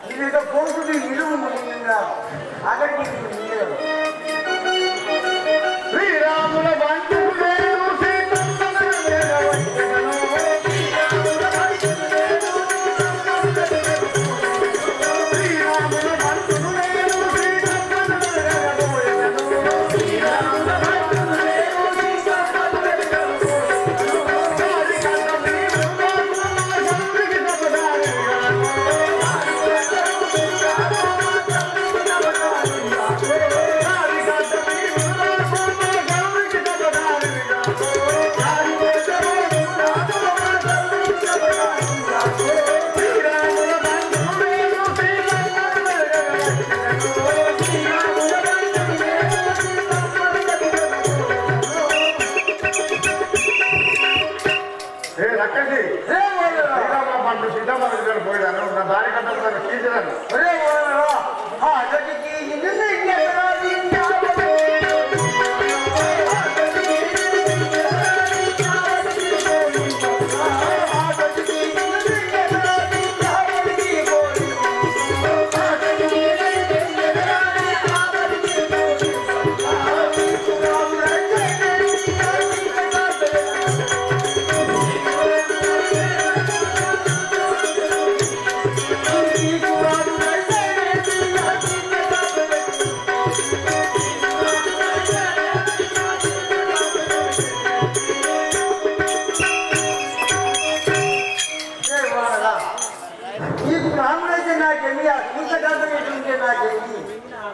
이래서 공수도 이름을 모르는가 아가씨 이름 శ్రీరాముల బంధువులేను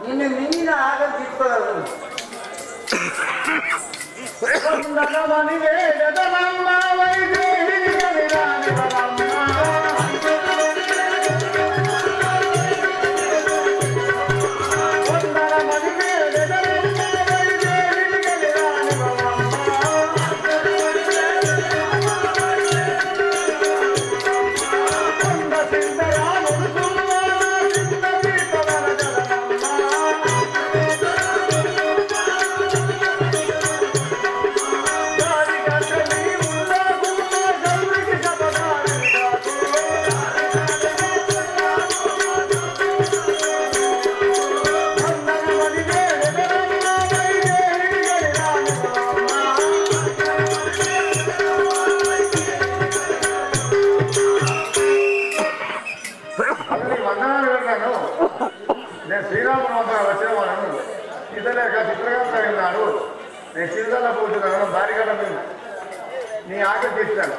నిన్ను మింగిన ఆగం తీసుకోగలరు నేను శ్రీరాముడు వద్ద వచ్చిన వాళ్ళను ఇతలేక చిత్రకాంత విన్నాడు నేను చిరుదల పోతున్నాను భారీగడ్డ మీద నీ ఆకలి తీస్తాను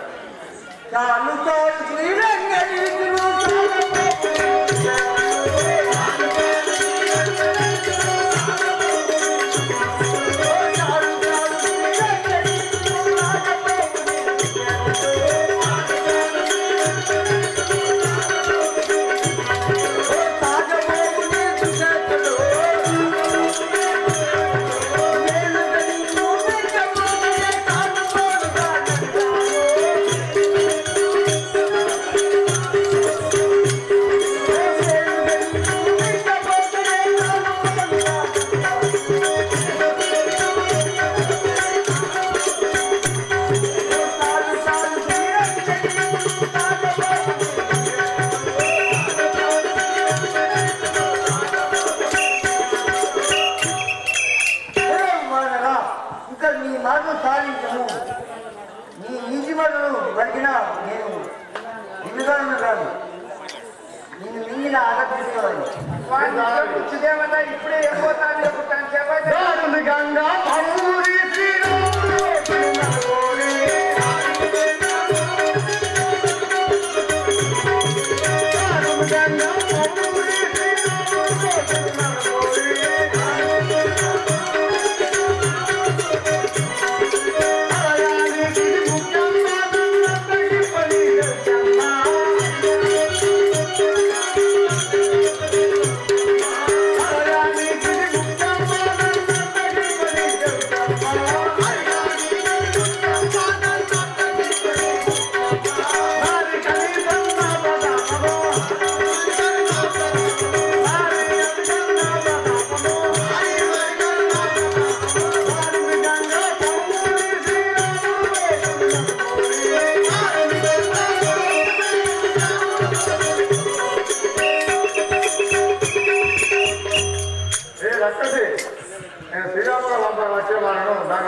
ఇప్పుడే ఏం పోతాను గంగా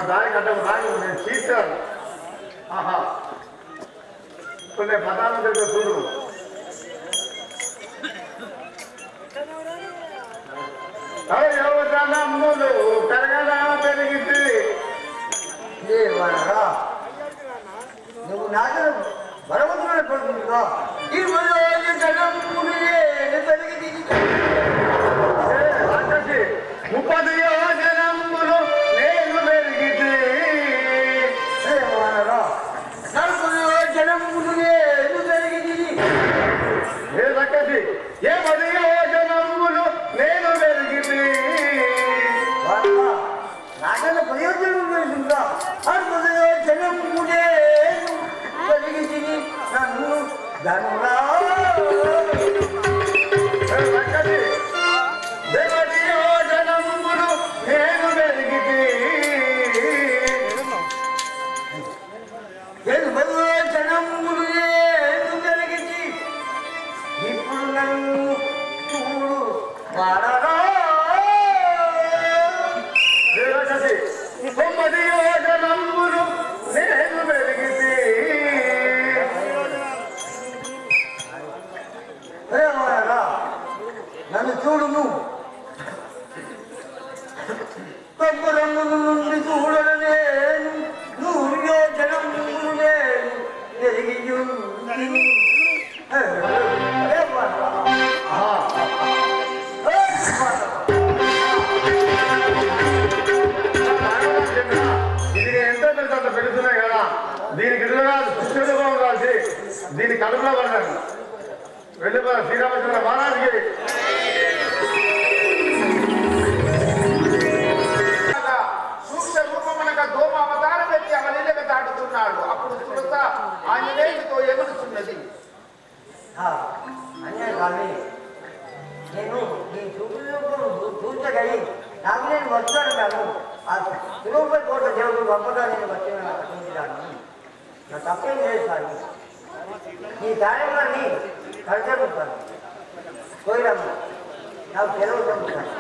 దారి కట్టకు నాకు నేను చీర్చాను. ఆహా ఇప్పుడు నేను ప్రధానమంత్రితో చూడు. యువతనమ్ములు పెరగదా పెరిగింది. నువ్వు నాకు భగవంతుడు పడుతుందిగా ఈ ముప్పది యోజనమ్ములు నేను పెరిగితే జనములు నేను పెరిగింది ఏ లక్కసి ఏ 10 యోజనమ్ములు నేను పెరిగితే నాకన్నా ప్రయోజనం ఉంటుందా జనము నేను పెరిగింది నన్ను ధనురా నన్ను చూడును రంగు నుండి చూడను నేను 100 యోజనములు నేను పెరిగి పెడుతున్నాయి కదా దీనికి ఎదురుగా సుస్థిరూపం కాల్సి దీని కడుపులో పడ్డాను. వెళ్ళిపోయారు శ్రీరామచంద్ర మహారాజుకి. సూక్ష్మ రూపమునక దోమ అవతారం ఎత్తి అవలీలక దాటుతున్నాడు. అప్పుడు సురత ఆంజనేయుడితో ఎగురుతున్నది. అన్నే కానీ నేను నీ చూచగలి నాకు నేను వచ్చాను కాదు. ఆ తిరుపతి కోట దేవుడు గొప్పగా నేను వచ్చాను. నా తప్పేం లేదు సార్. నీ కార్యక్రమాన్ని కడతాను పోయినాము నాకు సెలవు చెప్తాను.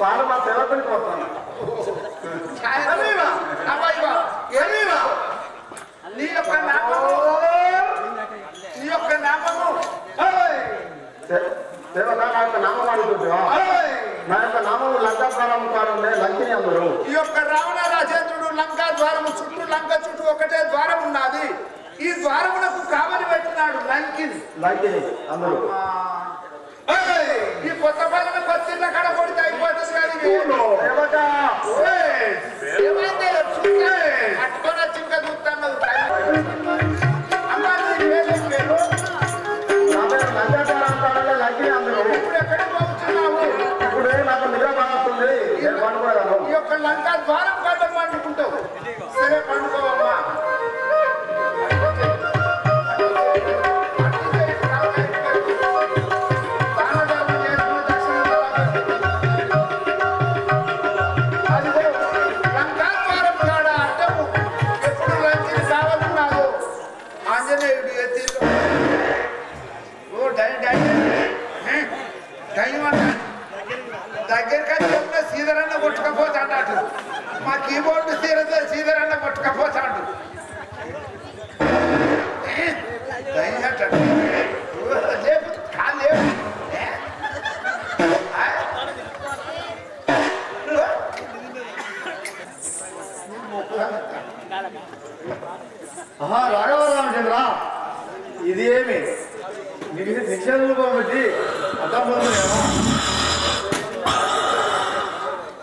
పాలు మా సేవకునికి వస్తాను. నీ యొక్క నామము దేవత నా యొక్క నామం అడుగుతుంటా నా యొక్క నామము లంకా ద్వారం కాలంలో లంకిని అందరు. ఈ యొక్క రావణ రాజేంద్రుడు లంకా ద్వారము చుట్టూ లంక చుట్టూ ఒకటే ద్వారం ఉన్నది. ఈ ద్వారమునకు కావలి పెట్టినాడు లంకిని అందరు. ఈ కొత్త పాలన కొత్త కడ కొడితే అయిపోతుంది అట్టుకొని చింక చూస్తాను. ఇప్పుడు ఎక్కడ పోతున్నావు? ఇప్పుడు నాకు నిద్ర బాగుంటుంది. ఈ యొక్క లంకా ద్వారం కాడ పండుకుంటావు. సరే పండుకోవమ్మా. దగ్గరకని చెప్తే సీదరన్న కొట్టుకపోతాడు. మా కీబోర్డు సీదరన్న కొట్టుకపోతాడు. రాఘవరామచంద్ర, ఇది ఏమి నిక్షేపం పెట్టి అర్థం పోతుందేమో.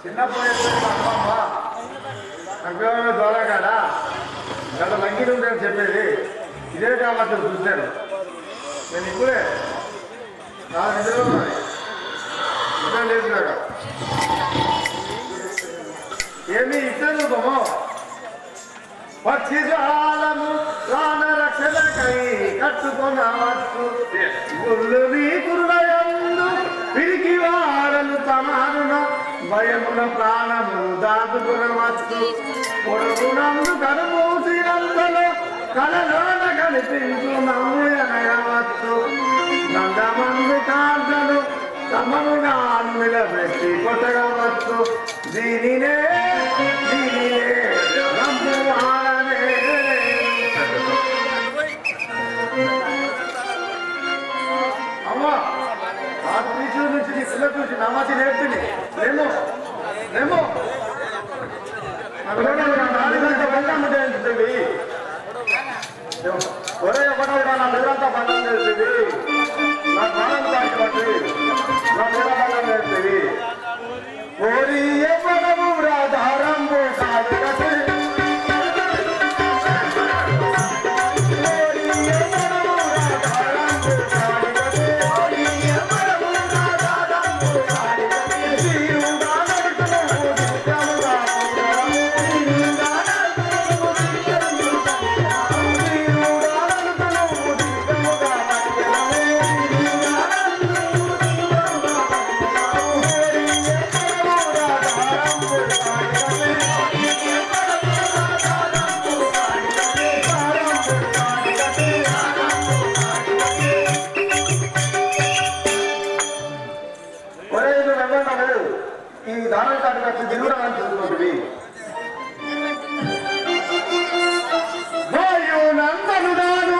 చిన్నప్పుడు అమ్మమ్మ సంక్రమణ ద్వారా కాదా గత లంకిని ఉందని చెప్పేది ఇదే కాబట్టి చూశాను. నేను ఇప్పుడే నా నిద్రలో నిద్ర లేదుగా ఏమి ఇచ్చాను రూపము పక్షి జాలము ప్రాణ రక్షణకై కట్టుకొనవచ్చు. గుళ్ళు నీ కురులయందు పిరికి వారలు తమారున భయమున ప్రాణము దాచుకునవచ్చు. పొరుగునందు కనుమూసినంతలో కలలోన కనిపించు నమ్ము అనగవచ్చు. నందమందు కాంతను తమనుగా నిలబెట్టి కొట్టగవచ్చు. దీనినే రంపువాడనే అమ్మా ఆ త్రిశూరు నుంచి నీ పిల్ల చూసి నమాసి నేర్చుని ఏమో జయంతివి ఒరే ఒకటో నా నిరంతా బంధం చేస్తుంది. నా ప్రాణం కాకపోతే నా నిర బంధం చేస్తుంది. ఓరి ఎవరము రాధారంభు కాదు కసి ఈ దాని కాదు దిగుడు చూసుకుంటుంది. వాయునందను దాను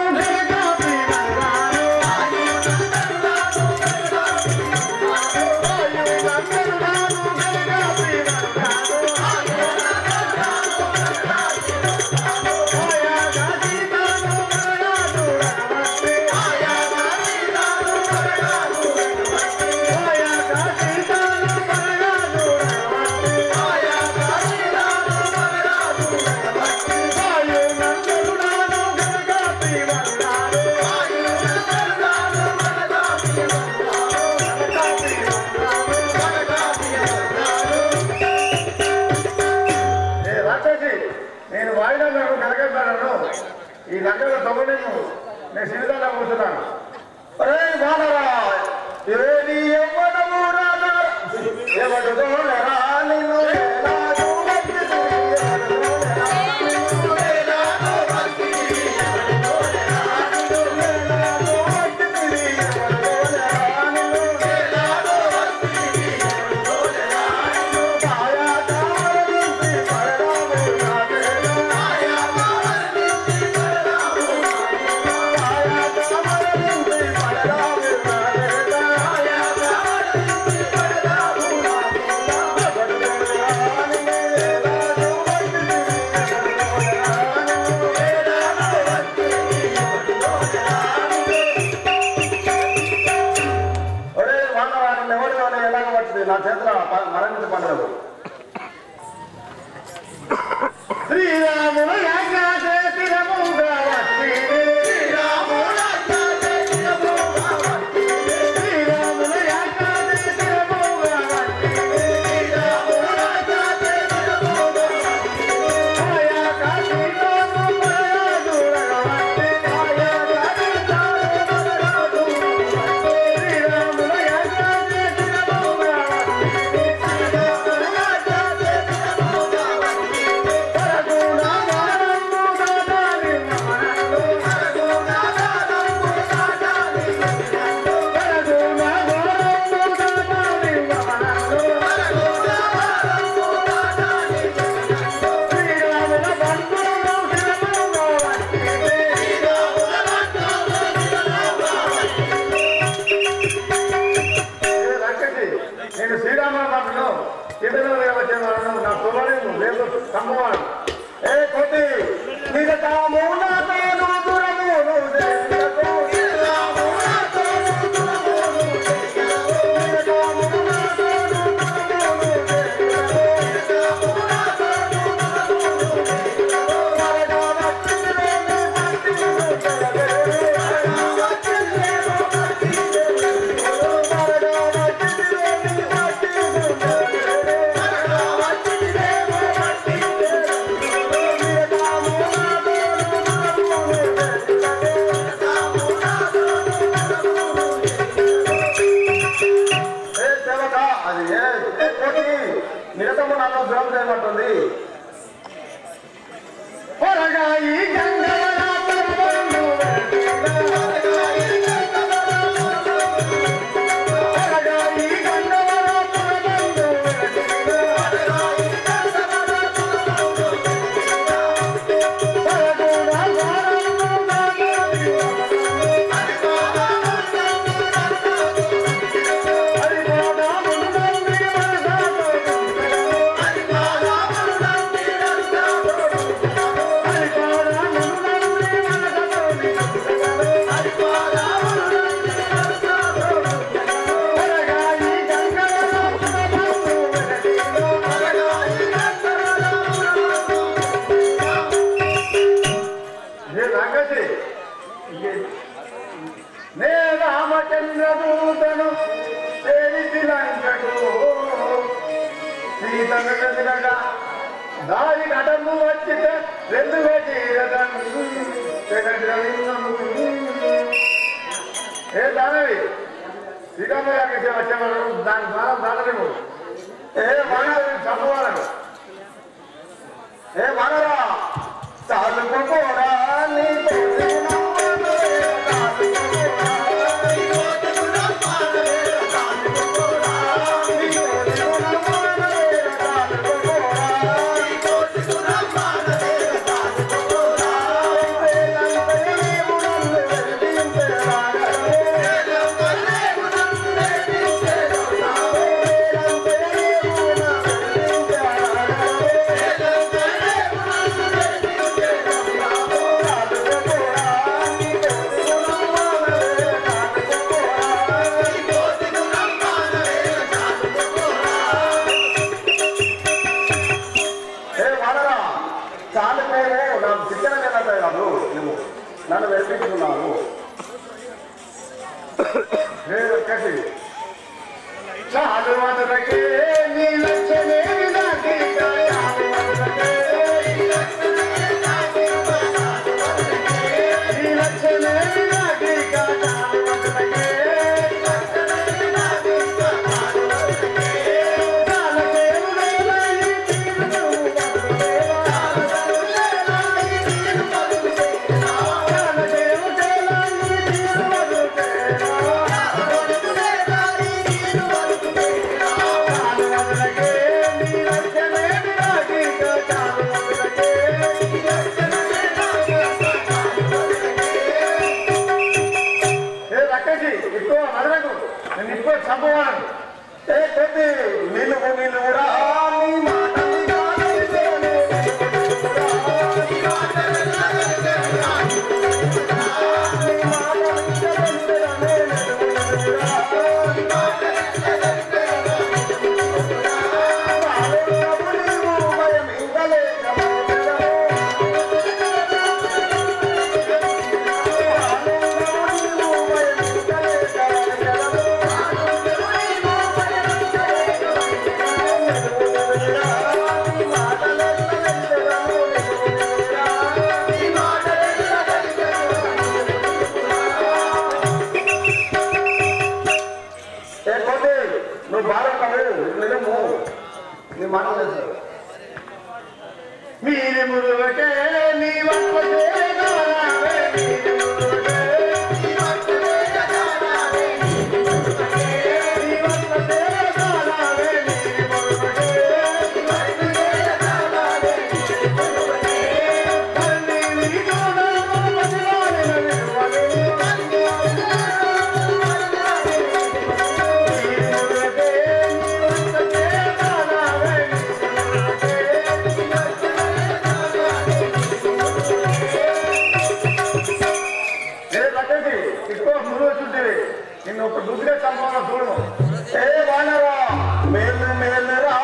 నేను వాయిదా కలగన్నాను. ఈ నగర తొమ్మిది నేను సిరిదాలా కూర్చున్నాను. అరే బాలరా ఏది ఎవ్వడము రాదా ఎవడదో రానిను నా చేతుల మరణించబడ్డాడు. శ్రీరాముడు దారి కటము వచ్చితే రెండు ఏ దానవి శ్రీరామయ్యకి వచ్చేవాడు దాని ద్వారా దానలేము ఏ వానరు చంపవాలను ఏ వానరా చాలు కూడా నీ నన్ను వెలిపించుకున్నాను చాలు వదలకే నీ లక్ష్యమే నిజము నీ మాట్లాడలేదు మీది మురుగటే నీ వప్పటే నిన్ను ఒక దుద్దుగా చంపాలని చూడను ఏ వానరా మేలు మేలురా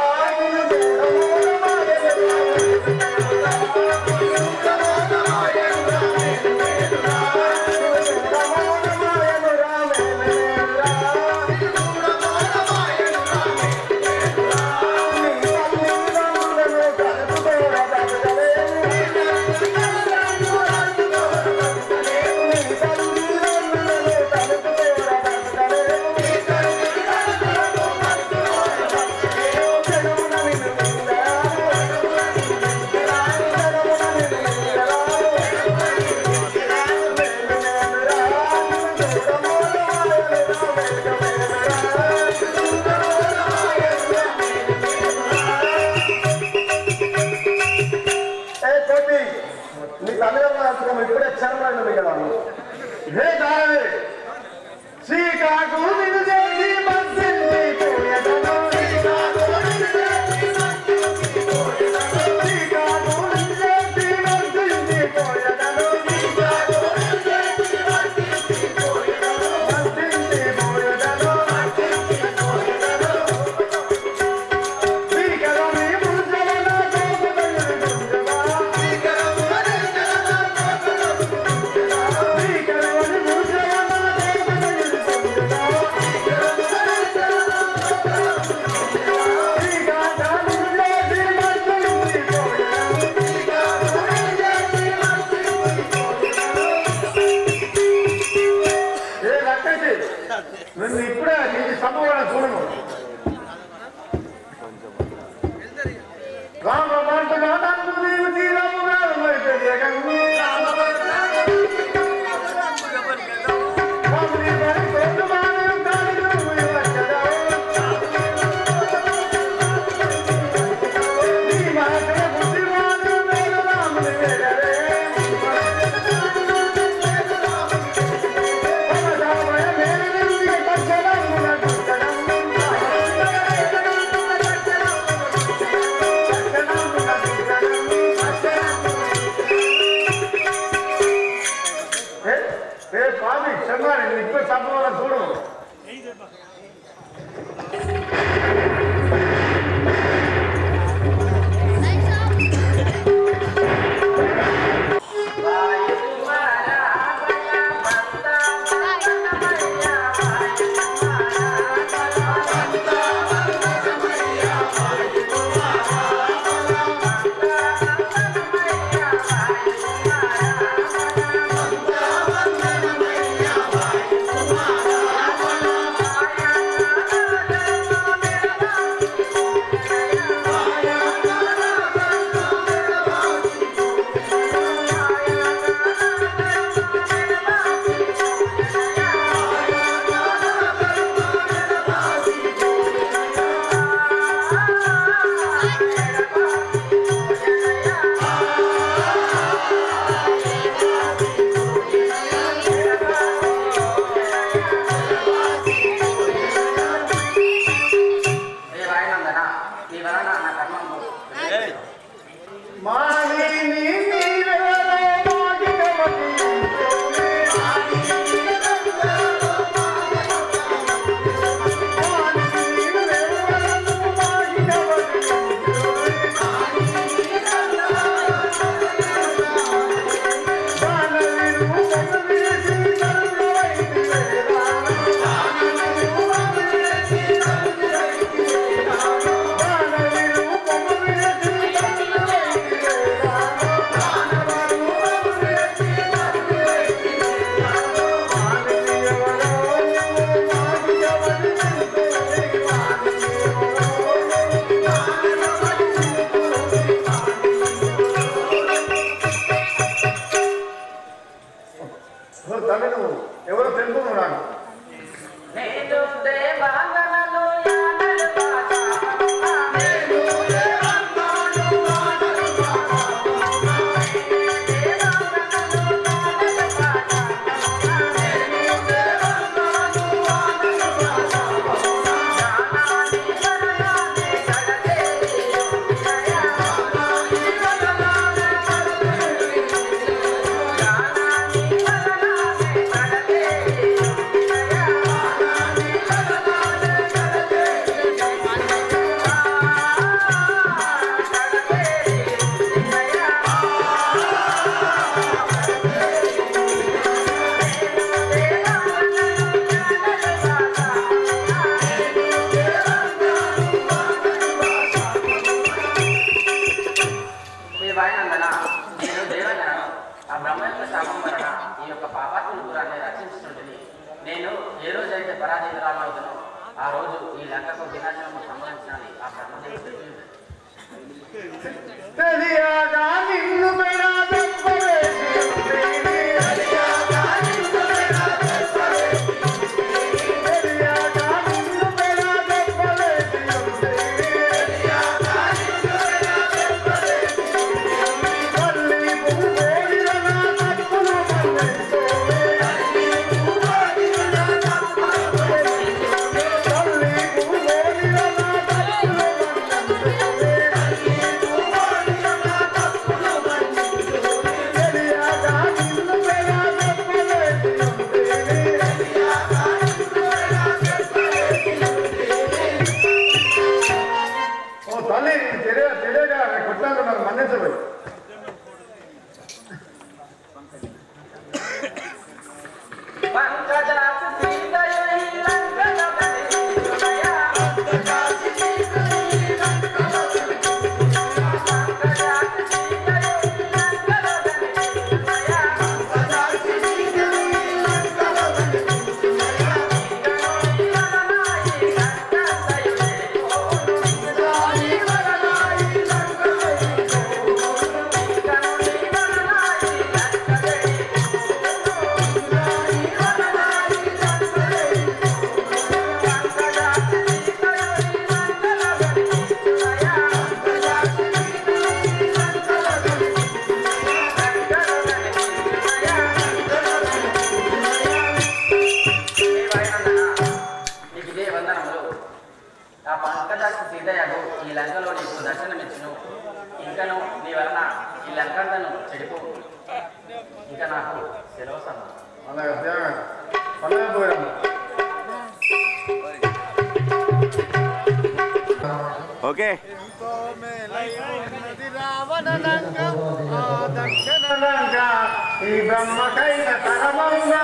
ఇప్పుడే చరమైన మిగలాను హే దావే శ్రీకాకు నిన్ను చేసి మధ్యంది పోయదను శ్రీకాకు నిన్ను చేసి మధ్యంది పోయదను శ్రీకాకు నిన్ను చేసి మధ్యంది పోయదను శ్రీకాకు నిన్ను చేసి మధ్యంది పోయదను మధ్యంది పోయదను మధ్యంది పోయదను శ్రీకరమి ముజలన కోపదను గుంజవా నిన్ను ఇప్పుడే నీకు సంభవాన్ని చూడను రామబంటుగా నన్ను నీవు తీరముగా తెలియగలను ఓకే ఈ బ్రహ్మకైన తరమంగా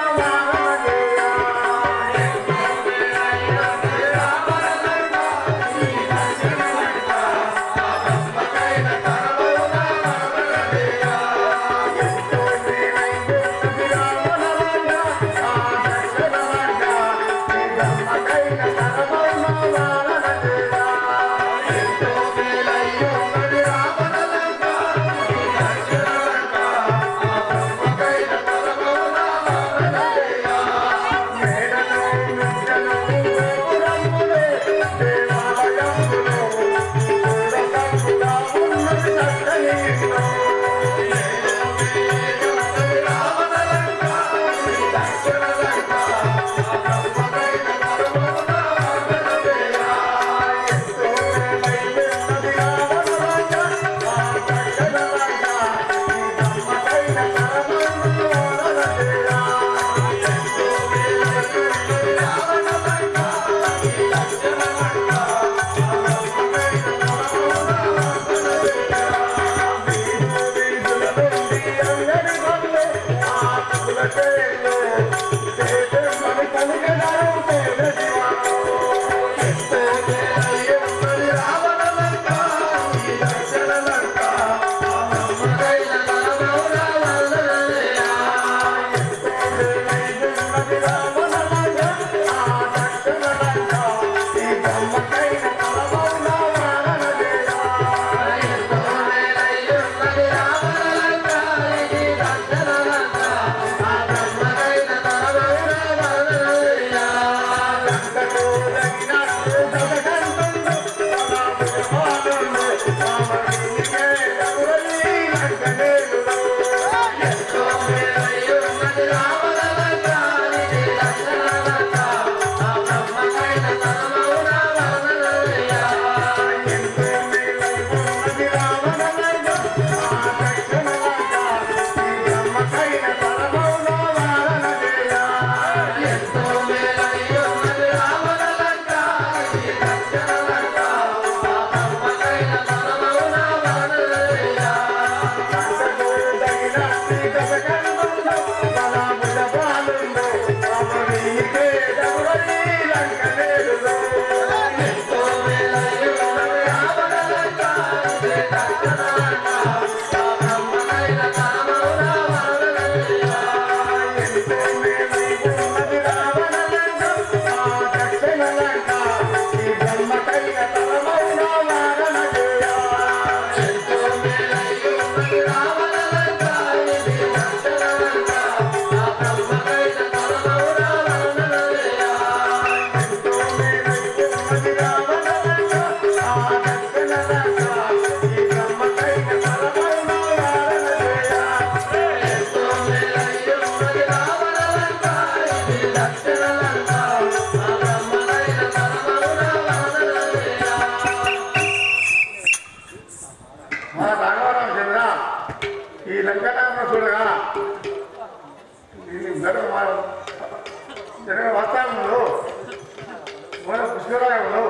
పుష్కరాగంలో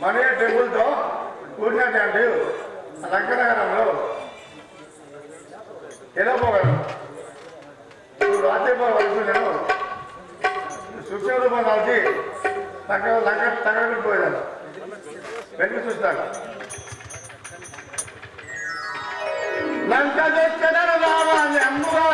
మనీ టెంపుల్తో కూడినటువంటి లంకనగరంలో ఎలా పోగలను రాజ్యపాలన నేను సూక్ష్మ రూపం కలిసి తగ్గట్టు పోయాను వెనక్కి చూస్తాను లంక దొచ్చడర రావాణి అమ్ముగా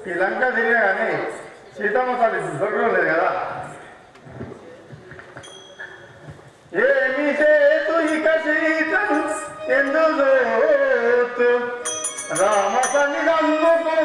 ఈ లంక తిరిగా కానీ సీతమ్మ తల్లి దొరకడం లేదు కదా ఏమి చేతు ఇక సీతను ఎందుకు రామ సన్నిధమ్ముకు